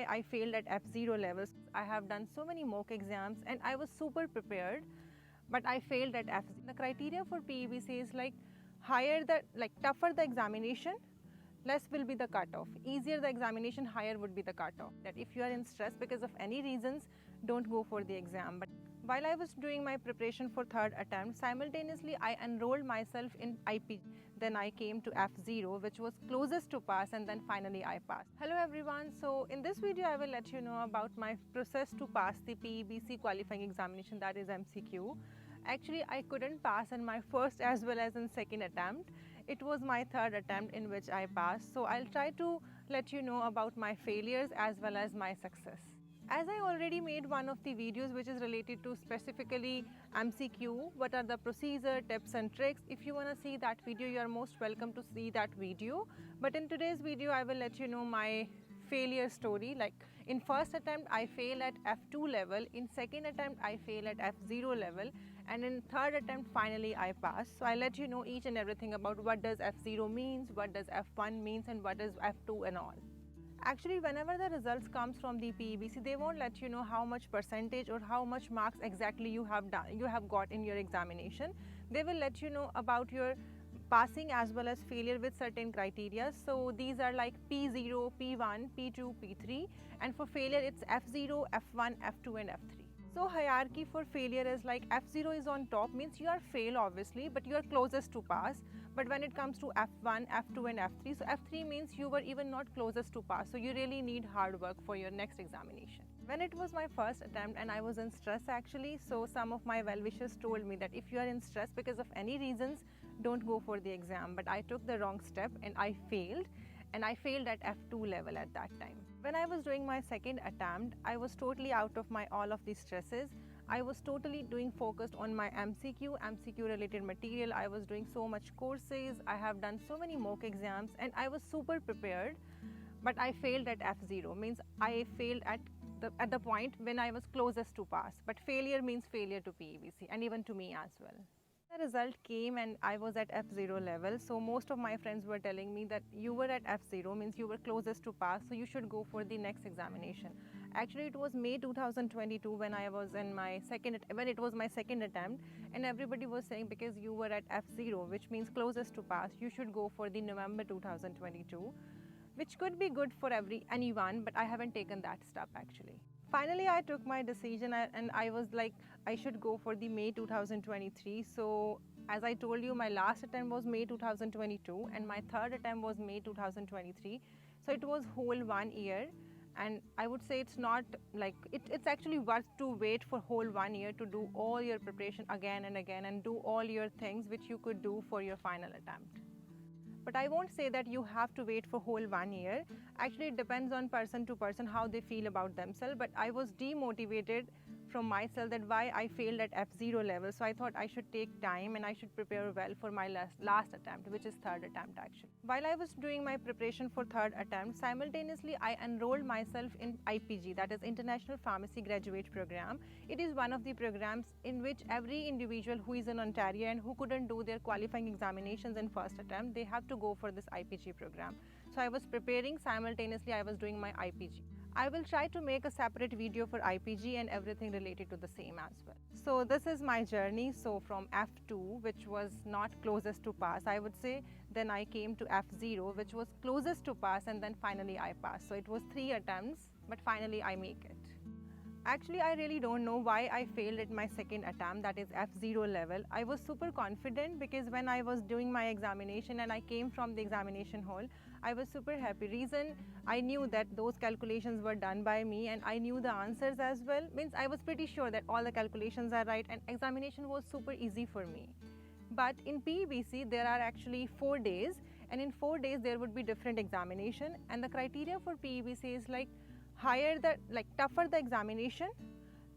why I failed at F0 levels. I have done so many mock exams and I was super prepared, but I failed at F0. The criteria for PEBC is like tougher the examination, less will be the cutoff. Easier the examination, higher would be the cutoff. That if you are in stress because of any reasons, don't go for the exam. But while I was doing my preparation for third attempt, simultaneously I enrolled myself in IPG. Then I came to F0, which was closest to pass, and then finally I passed. Hello everyone. So in this video I will let you know about my process to pass the PEBC qualifying examination, that is MCQ. Actually, I couldn't pass in my first as well as in second attempt. It was my third attempt in which I passed. So I'll try to let you know about my failures as well as my success. As I already made one of the videos which is related to specifically MCQ, what are the procedure, tips and tricks. If you want to see that video, you are most welcome to see that video. But in today's video, I will let you know my failure story. Like in first attempt I fail at F2 level, in second attempt I fail at F0 level, and in third attempt finally I pass. So I'll let you know each and everything about what does F0 means, what does F1 means, and what is F2 and all. Actually, whenever the results comes from the PEBC, they won't let you know how much percentage or how much marks exactly you have got in your examination. They will let you know about your passing as well as failure with certain criteria. So these are like P0, P1, P2, P3, and for failure it's F0, F1, F2 and F3. So hierarchy for failure is like F0 is on top, means you are fail obviously, but you are closest to pass. But when it comes to F1, F2 and F3, so F3 means you were even not closest to pass, so you really need hard work for your next examination. When it was my first attempt and I was in stress actually, so some of my well-wishers told me that if you are in stress because of any reasons, don't go for the exam. But I took the wrong step and I failed. And I failed at F2 level at that time. When I was doing my second attempt, I was totally out of my all of these stresses. I was totally focused on my MCQ related material. I was doing so much courses. I have done so many mock exams and I was super prepared, but I failed at F0, means I failed at the point when I was closest to pass. But failure means failure to PEBC and even to me as well. The result came and I was at F0 level. So most of my friends were telling me that you were at F0, means you were closest to pass, so you should go for the next examination. Actually, it was May 2022 when I was in my second attempt, and everybody was saying because you were at F0, which means closest to pass, you should go for the November 2022, which could be good for anyone, but I haven't taken that step actually. Finally, I took my decision and I was like, I should go for the May 2023. So as I told you, my last attempt was May 2022 and my third attempt was May 2023. So it was whole 1 year. And I would say it's not like, it's actually worth to wait for whole 1 year to do all your preparation again and again and do all your things which you could do for your final attempt. But I won't say that you have to wait for whole 1 year. Actually, it depends on person to person how they feel about themselves. But I was demotivated from myself that why I failed at F0 level. So I thought I should take time and I should prepare well for my last attempt, which is third attempt actually. While I was doing my preparation for third attempt, simultaneously I enrolled myself in IPG, that is International Pharmacy Graduate Program. It is one of the programs in which every individual who is in Ontario and who couldn't do their qualifying examinations in first attempt, they have to go for this IPG program. So I was preparing, simultaneously I was doing my IPG. I will try to make a separate video for IPG and everything related to the same as well. So this is my journey. So from F2, which was not closest to pass, I would say, then I came to F0, which was closest to pass, and then finally I passed. So it was 3 attempts, but finally I make it. Actually, I really don't know why I failed at my second attempt, that is F0 level. I was super confident because when I was doing my examination and I came from the examination hall, I was super happy. Reason, I knew that those calculations were done by me and I knew the answers as well. Means I was pretty sure that all the calculations are right and examination was super easy for me. But in PEBC, there are actually 4 days, and in 4 days there would be different examination, and the criteria for PEBC is like tougher the examination,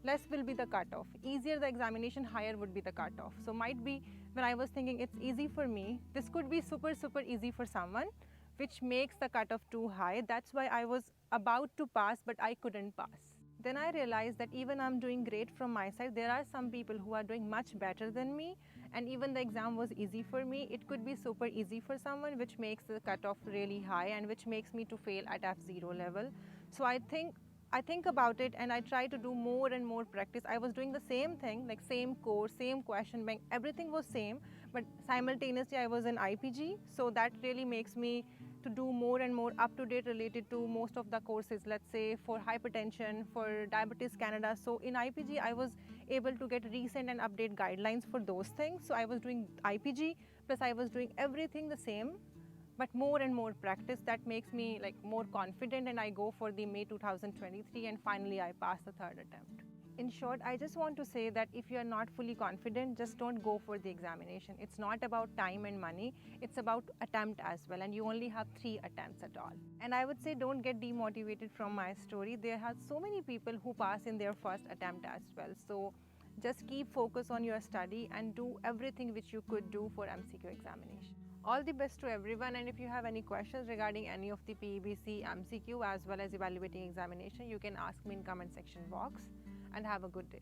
less will be the cutoff. Easier the examination, higher would be the cutoff. So might be when I was thinking it's easy for me, this could be super easy for someone, which makes the cutoff too high. That's why I was about to pass, but I couldn't pass. Then I realized that even I'm doing great from my side, there are some people who are doing much better than me, and even the exam was easy for me. It could be super easy for someone, which makes the cutoff really high and which makes me to fail at F0 level. So I think about it and I try to do more and more practice. I was doing the same thing, like same course, same question bank, everything was same, but simultaneously I was in IPG, so that really makes me to do more and more up to date related to most of the courses, let's say for hypertension, for Diabetes Canada. So in IPG I was able to get recent and update guidelines for those things. So I was doing IPG plus I was doing everything the same, but more and more practice. That makes me like more confident, and I go for the May 2023 and finally I pass the third attempt. In short, I just want to say that if you are not fully confident, just don't go for the examination. It's not about time and money, it's about attempt as well, and you only have 3 attempts at all. And I would say don't get demotivated from my story. There are so many people who pass in their first attempt as well. So just keep focus on your study and do everything which you could do for MCQ examination. All the best to everyone, and if you have any questions regarding any of the PEBC MCQ as well as evaluating examination, you can ask me in comment section box, and have a good day.